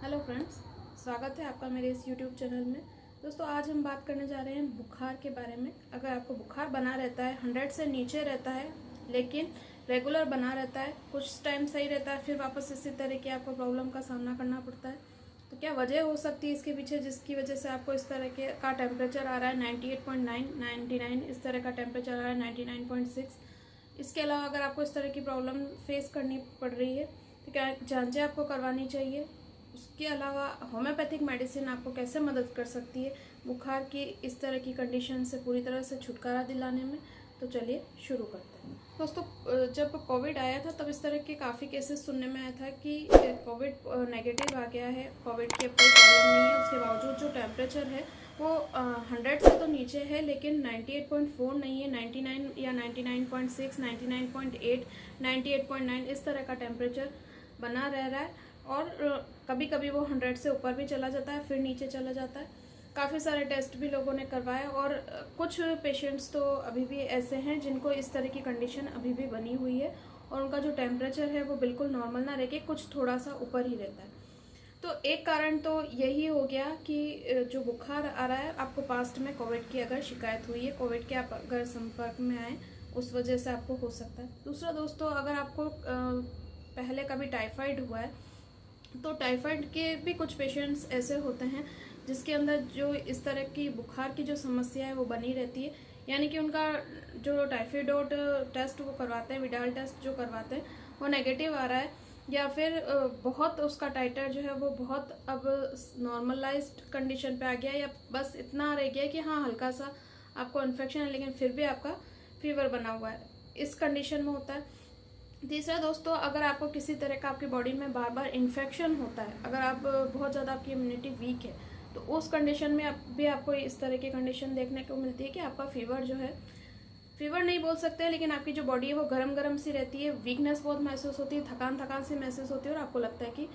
Hello friends, स्वागत है आपका मेरे इस यूट्यूब चैनल में। दोस्तों, आज हम बात करने जा रहे हैं बुखार के बारे में। अगर आपको बुखार बना रहता है, 100 से नीचे रहता है लेकिन रेगुलर बना रहता है, कुछ टाइम सही रहता है, फिर वापस इसी तरह की आपको प्रॉब्लम का सामना करना पड़ता है, तो क्या वजह हो सकती है इसके पीछे जिसकी वजह से आपको इस तरह के का टेम्परेचर आ रहा है 98.9, 99, इस तरह का टेम्परेचर आ रहा है 99.6। इसके अलावा अगर आपको इस तरह की प्रॉब्लम फेस करनी पड़ रही है तो क्या जांचें आपको करवानी चाहिए। उसके अलावा होम्योपैथिक मेडिसिन आपको कैसे मदद कर सकती है बुखार की इस तरह की कंडीशन से पूरी तरह से छुटकारा दिलाने में। तो चलिए शुरू करते हैं। दोस्तों, जब कोविड आया था तब इस तरह के काफ़ी केसेस सुनने में आया था कि कोविड नेगेटिव आ गया है, कोविड की अब कोई प्रॉब्लम नहीं है। उसके बावजूद जो टेम्परेचर है वो 100 से तो नीचे है लेकिन 98.4 नहीं है, 99 या 99.6, 99.8, 98.9 इस तरह का टेम्परेचर बना रह रहा है। और कभी कभी वो 100 से ऊपर भी चला जाता है, फिर नीचे चला जाता है। काफ़ी सारे टेस्ट भी लोगों ने करवाए और कुछ पेशेंट्स तो अभी भी ऐसे हैं जिनको इस तरह की कंडीशन अभी भी बनी हुई है और उनका जो टेम्परेचर है वो बिल्कुल नॉर्मल ना रह के कुछ थोड़ा सा ऊपर ही रहता है। तो एक कारण तो यही हो गया कि जो बुखार आ रहा है, आपको पास्ट में कोविड की अगर शिकायत हुई है, कोविड के आप अगर संपर्क में आए, उस वजह से आपको हो सकता है। दूसरा दोस्तों, अगर आपको पहले कभी टाइफाइड हुआ है तो टाइफाइड के भी कुछ पेशेंट्स ऐसे होते हैं जिसके अंदर जो इस तरह की बुखार की जो समस्या है वो बनी रहती है, यानी कि उनका जो टाइफाइडोट टेस्ट वो करवाते हैं, विडाल टेस्ट जो करवाते हैं वो नेगेटिव आ रहा है, या फिर बहुत उसका टाइटर जो है वो बहुत अब नॉर्मलाइज्ड कंडीशन पे आ गया है, या बस इतना रह गया है कि हाँ हल्का सा आपको इन्फेक्शन है लेकिन फिर भी आपका फीवर बना हुआ है, इस कंडीशन में होता है। तीसरा दोस्तों, अगर आपको किसी तरह का आपकी बॉडी में बार बार इन्फेक्शन होता है, अगर आप बहुत ज़्यादा आपकी इम्यूनिटी वीक है, तो उस कंडीशन में भी आपको इस तरह की कंडीशन देखने को मिलती है कि आपका फीवर जो है, फीवर नहीं बोल सकते लेकिन आपकी जो बॉडी है वो गर्म गर्म सी रहती है, वीकनेस बहुत महसूस होती है, थकान थकान सी महसूस होती है और आपको लगता है कि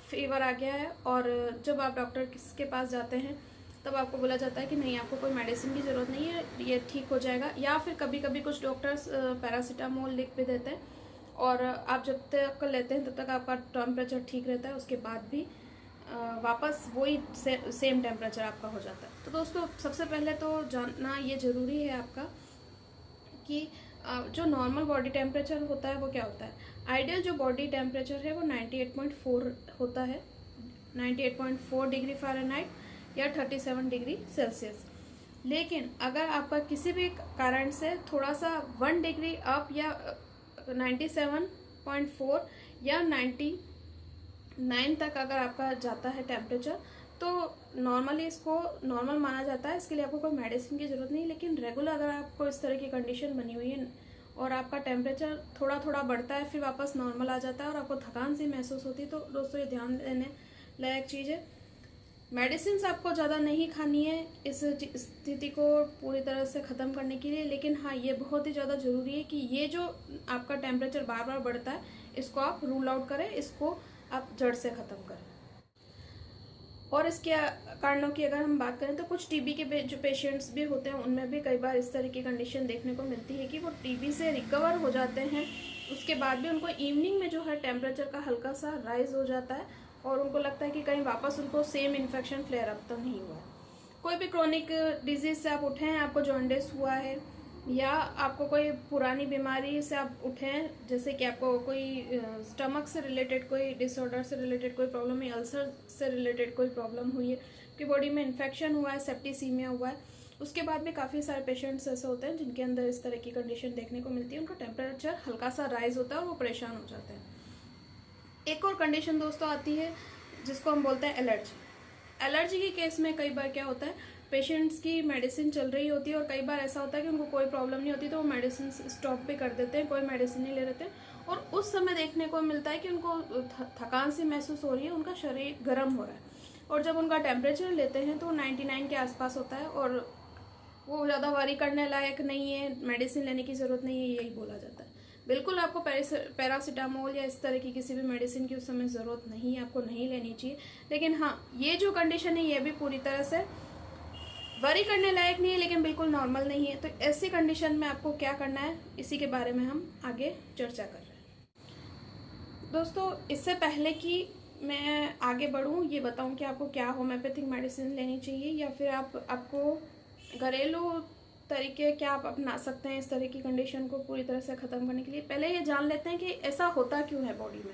फीवर आ गया है। और जब आप डॉक्टर के पास जाते हैं तब आपको बोला जाता है कि नहीं, आपको कोई मेडिसिन की ज़रूरत नहीं है, ये ठीक हो जाएगा। या फिर कभी कभी कुछ डॉक्टर्स पैरासीटामोल लिख भी देते हैं और आप जब तक लेते हैं तब तक आपका टेम्परेचर ठीक रहता है, उसके बाद भी वापस वही सेम टेम्परेचर आपका हो जाता है। तो दोस्तों, सबसे पहले तो जानना ये ज़रूरी है आपका कि जो नॉर्मल बॉडी टेम्परेचर होता है वो क्या होता है। आइडियल जो बॉडी टेम्परेचर है वो 98.4 होता है, 98.4 डिग्री फ़ारेनहाइट या 37 डिग्री सेल्सियस। लेकिन अगर आपका किसी भी कारण से थोड़ा सा 1 डिग्री अप या 97.4 या 99 तक अगर आपका जाता है टेम्परेचर, तो नॉर्मली इसको नॉर्मल माना जाता है। इसके लिए आपको कोई मेडिसिन की ज़रूरत नहीं। लेकिन रेगुलर अगर आपको इस तरह की कंडीशन बनी हुई है और आपका टेम्परेचर थोड़ा थोड़ा बढ़ता है फिर वापस नॉर्मल आ जाता है और आपको थकान सी महसूस होती है, तो दोस्तों ये ध्यान देने लायक चीज़ है। मेडिसिन आपको ज़्यादा नहीं खानी है इस स्थिति को पूरी तरह से ख़त्म करने के लिए, लेकिन हाँ ये बहुत ही ज़्यादा ज़रूरी है कि ये जो आपका टेम्परेचर बार बार बढ़ता है इसको आप रूल आउट करें, इसको आप जड़ से ख़त्म करें। और इसके कारणों की अगर हम बात करें तो कुछ टीबी के जो पेशेंट्स भी होते हैं उनमें भी कई बार इस तरह की कंडीशन देखने को मिलती है कि वो टीबी से रिकवर हो जाते हैं, उसके बाद भी उनको इवनिंग में जो है टेम्परेचर का हल्का सा राइज हो जाता है और उनको लगता है कि कहीं वापस उनको सेम इन्फेक्शन फ्लेयर अप तो नहीं हुआ है। कोई भी क्रोनिक डिजीज से आप उठे हैं, आपको जॉन्डिस हुआ है या आपको कोई पुरानी बीमारी से आप उठे हैं, जैसे कि आपको कोई स्टमक से रिलेटेड कोई डिसऑर्डर से रिलेटेड कोई प्रॉब्लम है, अल्सर से रिलेटेड कोई प्रॉब्लम हुई है, कि बॉडी में इन्फेक्शन हुआ है, सेप्टिसीमिया हुआ है, उसके बाद भी काफ़ी सारे पेशेंट्स ऐसे होते हैं जिनके अंदर इस तरह की कंडीशन देखने को मिलती है, उनका टेम्परेचर हल्का सा राइज होता है और वो परेशान हो जाते हैं। एक और कंडीशन दोस्तों आती है जिसको हम बोलते हैं एलर्जी। एलर्जी के केस में कई बार क्या होता है, पेशेंट्स की मेडिसिन चल रही होती है और कई बार ऐसा होता है कि उनको कोई प्रॉब्लम नहीं होती तो वो मेडिसिन स्टॉप भी कर देते हैं, कोई मेडिसिन नहीं ले लेते हैं और उस समय देखने को मिलता है कि उनको थकान सी महसूस हो रही है, उनका शरीर गर्म हो रहा है और जब उनका टेम्परेचर लेते हैं तो 99 के आसपास होता है और वो ज़्यादा वरी करने लायक नहीं है, मेडिसिन लेने की ज़रूरत नहीं है, यही बोला जाता है। बिल्कुल आपको पैरासीटामोल या इस तरह की किसी भी मेडिसिन की उस समय ज़रूरत नहीं है, आपको नहीं लेनी चाहिए। लेकिन हाँ, ये जो कंडीशन है ये भी पूरी तरह से वरी करने लायक नहीं है लेकिन बिल्कुल नॉर्मल नहीं है। तो ऐसी कंडीशन में आपको क्या करना है, इसी के बारे में हम आगे चर्चा कर रहे हैं। दोस्तों, इससे पहले कि मैं आगे बढ़ूँ, ये बताऊँ कि आपको क्या होम्योपैथिक मेडिसिन लेनी चाहिए या फिर आपको घरेलू तरीके क्या आप अपना सकते हैं इस तरह की कंडीशन को पूरी तरह से ख़त्म करने के लिए। पहले ये जान लेते हैं कि ऐसा होता क्यों है बॉडी में।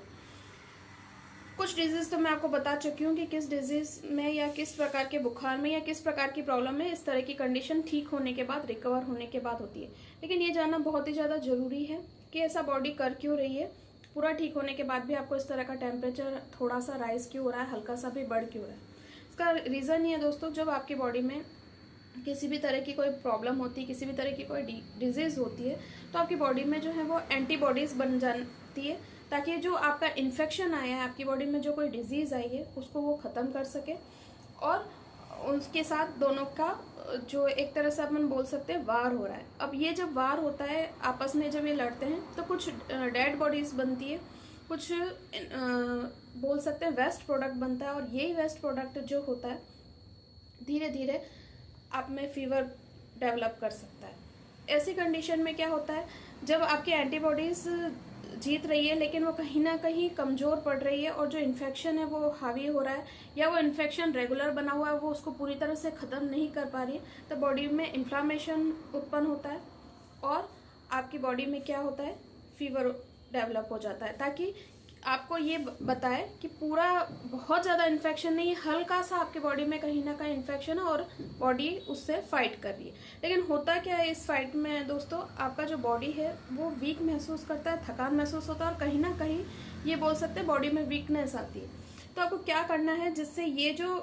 कुछ डिजीज़ तो मैं आपको बता चुकी हूँ कि किस डिजीज़ में या किस प्रकार के बुखार में या किस प्रकार की प्रॉब्लम में इस तरह की कंडीशन ठीक होने के बाद, रिकवर होने के बाद होती है। लेकिन ये जानना बहुत ही ज़्यादा ज़रूरी है कि ऐसा बॉडी कर क्यों रही है, पूरा ठीक होने के बाद भी आपको इस तरह का टेम्परेचर थोड़ा सा राइज क्यों हो रहा है, हल्का सा भी बढ़ क्यों रहा है। इसका रीज़न ये है दोस्तों, जब आपकी बॉडी में किसी भी तरह की कोई प्रॉब्लम होती है, किसी भी तरह की कोई डिजीज़ होती है, तो आपकी बॉडी में जो है वो एंटीबॉडीज़ बन जाती है, ताकि जो आपका इन्फेक्शन आया है, आपकी बॉडी में जो कोई डिजीज़ आई है उसको वो ख़त्म कर सके। और उसके साथ दोनों का जो एक तरह से अपन बोल सकते हैं वार हो रहा है। अब ये जब वार होता है आपस में, जब ये लड़ते हैं तो कुछ डेड बॉडीज़ बनती है, कुछ बोल सकते हैं वेस्ट प्रोडक्ट बनता है। और यही वेस्ट प्रोडक्ट जो होता है धीरे धीरे आप में फीवर डेवलप कर सकता है। ऐसी कंडीशन में क्या होता है, जब आपकी एंटीबॉडीज़ जीत रही है लेकिन वो कहीं ना कहीं कमज़ोर पड़ रही है और जो इन्फेक्शन है वो हावी हो रहा है, या वो इन्फेक्शन रेगुलर बना हुआ है वो उसको पूरी तरह से ख़त्म नहीं कर पा रही है, तो बॉडी में इन्फ्लामेशन उत्पन्न होता है और आपकी बॉडी में क्या होता है, फीवर डेवलप हो जाता है। ताकि आपको ये बताए कि पूरा बहुत ज़्यादा इन्फेक्शन नहीं है, हल्का सा आपकी बॉडी में कहीं ना कहीं इन्फेक्शन है और बॉडी उससे फाइट कर रही है। लेकिन होता क्या है इस फाइट में दोस्तों, आपका जो बॉडी है वो वीक महसूस करता है, थकान महसूस होता है और कहीं ना कहीं ये बोल सकते हैं बॉडी में वीकनेस आती है। तो आपको क्या करना है, जिससे ये जो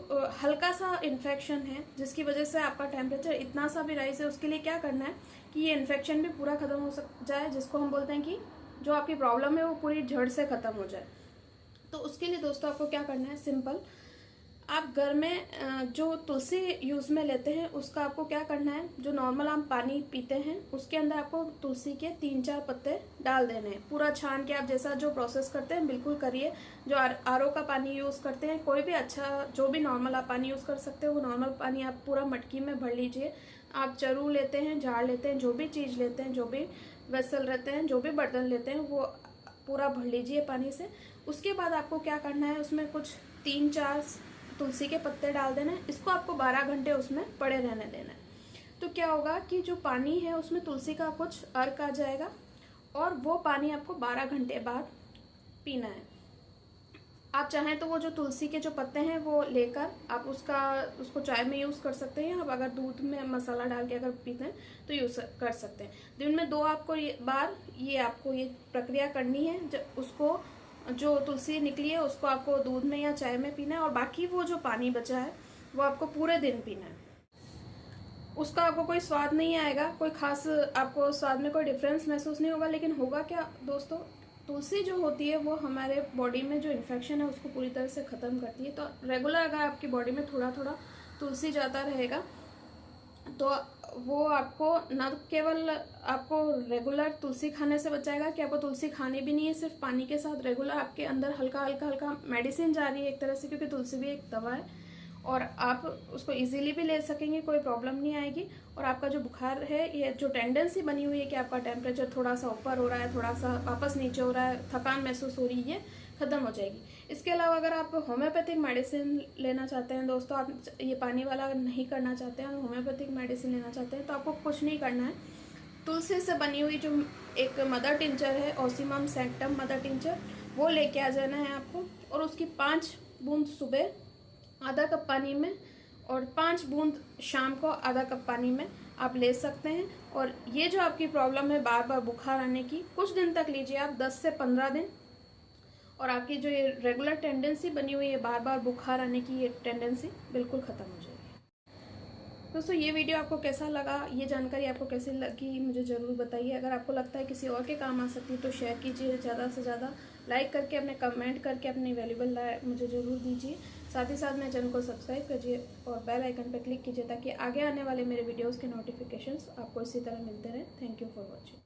हल्का सा इन्फेक्शन है जिसकी वजह से आपका टेम्परेचर इतना सा भी राइज है, उसके लिए क्या करना है कि ये इन्फेक्शन भी पूरा खत्म हो जाए, जिसको हम बोलते हैं कि जो आपकी प्रॉब्लम है वो पूरी जड़ से ख़त्म हो जाए। तो उसके लिए दोस्तों आपको क्या करना है, सिंपल, आप घर में जो तुलसी यूज़ में लेते हैं उसका आपको क्या करना है, जो नॉर्मल आप पानी पीते हैं उसके अंदर आपको तुलसी के 3-4 पत्ते डाल देने हैं। पूरा छान के आप जैसा जो प्रोसेस करते हैं बिल्कुल करिए। जो आरओ का पानी यूज़ करते हैं, कोई भी अच्छा जो भी नॉर्मल आप पानी यूज़ कर सकते हो वो नॉर्मल पानी आप पूरा मटकी में भर लीजिए। आप चरू लेते हैं, झाड़ लेते हैं, जो भी चीज़ लेते हैं, जो भी वेसल रहते हैं, जो भी बर्तन लेते हैं वो पूरा भर लीजिए पानी से। उसके बाद आपको क्या करना है, उसमें कुछ 3-4 तुलसी के पत्ते डाल देना है। इसको आपको 12 घंटे उसमें पड़े रहने देना है। तो क्या होगा कि जो पानी है उसमें तुलसी का कुछ अर्क आ जाएगा और वो पानी आपको 12 घंटे बाद पीना है। आप चाहें तो वो जो तुलसी के जो पत्ते हैं वो लेकर आप उसको चाय में यूज़ कर सकते हैं। आप अगर दूध में मसाला डाल के अगर पीते हैं तो यूज़ कर सकते हैं। दिन में 2 आपको आपको ये प्रक्रिया करनी है। जब उसको जो तुलसी निकली है उसको आपको दूध में या चाय में पीना है और बाकी वो जो पानी बचा है वो आपको पूरे दिन पीना है। उसका आपको कोई स्वाद नहीं आएगा, कोई खास आपको स्वाद में कोई डिफरेंस महसूस नहीं होगा। लेकिन होगा क्या दोस्तों, तुलसी जो होती है वो हमारे बॉडी में जो इन्फेक्शन है उसको पूरी तरह से ख़त्म करती है। तो रेगुलर अगर आपकी बॉडी में थोड़ा थोड़ा तुलसी जाता रहेगा तो वो आपको न केवल आपको रेगुलर तुलसी खाने से बचाएगा कि आपको तुलसी खानी भी नहीं है, सिर्फ पानी के साथ रेगुलर आपके अंदर हल्का हल्का मेडिसिन जा रही है एक तरह से, क्योंकि तुलसी भी एक दवा है और आप उसको इजीली भी ले सकेंगे, कोई प्रॉब्लम नहीं आएगी। और आपका जो बुखार है, ये जो टेंडेंसी बनी हुई है कि आपका टेम्परेचर थोड़ा सा ऊपर हो रहा है, थोड़ा सा वापस नीचे हो रहा है, थकान महसूस हो रही है, ख़त्म हो जाएगी। इसके अलावा अगर आप होम्योपैथिक मेडिसिन लेना चाहते हैं दोस्तों, आप ये पानी वाला नहीं करना चाहते हैं, होम्योपैथिक मेडिसिन लेना चाहते हैं, तो आपको कुछ नहीं करना है। तुलसी से बनी हुई जो एक मदर टिंचर है, ओसीमम सैक्टम मदर टिंचर, वो लेके आ जाना है आपको और उसकी 5 बूंद सुबह आधा कप पानी में और 5 बूंद शाम को आधा कप पानी में आप ले सकते हैं। और ये जो आपकी प्रॉब्लम है बार बार बुखार आने की, कुछ दिन तक लीजिए आप, 10 से 15 दिन, और आपकी जो ये रेगुलर टेंडेंसी बनी हुई है बार बार बुखार आने की, ये टेंडेंसी बिल्कुल ख़त्म हो जाएगी। दोस्तों ये वीडियो आपको कैसा लगा, ये जानकारी आपको कैसी लगी मुझे ज़रूर बताइए। अगर आपको लगता है किसी और के काम आ सकती है तो शेयर कीजिए, ज़्यादा से ज़्यादा लाइक करके, अपने कमेंट करके अपनी वैल्यूबल राय मुझे ज़रूर दीजिए। साथ ही साथ मेरे चैनल को सब्सक्राइब कीजिए और बेल आइकन पर क्लिक कीजिए ताकि आगे आने वाले मेरे वीडियोज़ के नोटिफिकेशंस आपको इसी तरह मिलते रहें। Thank you for watching.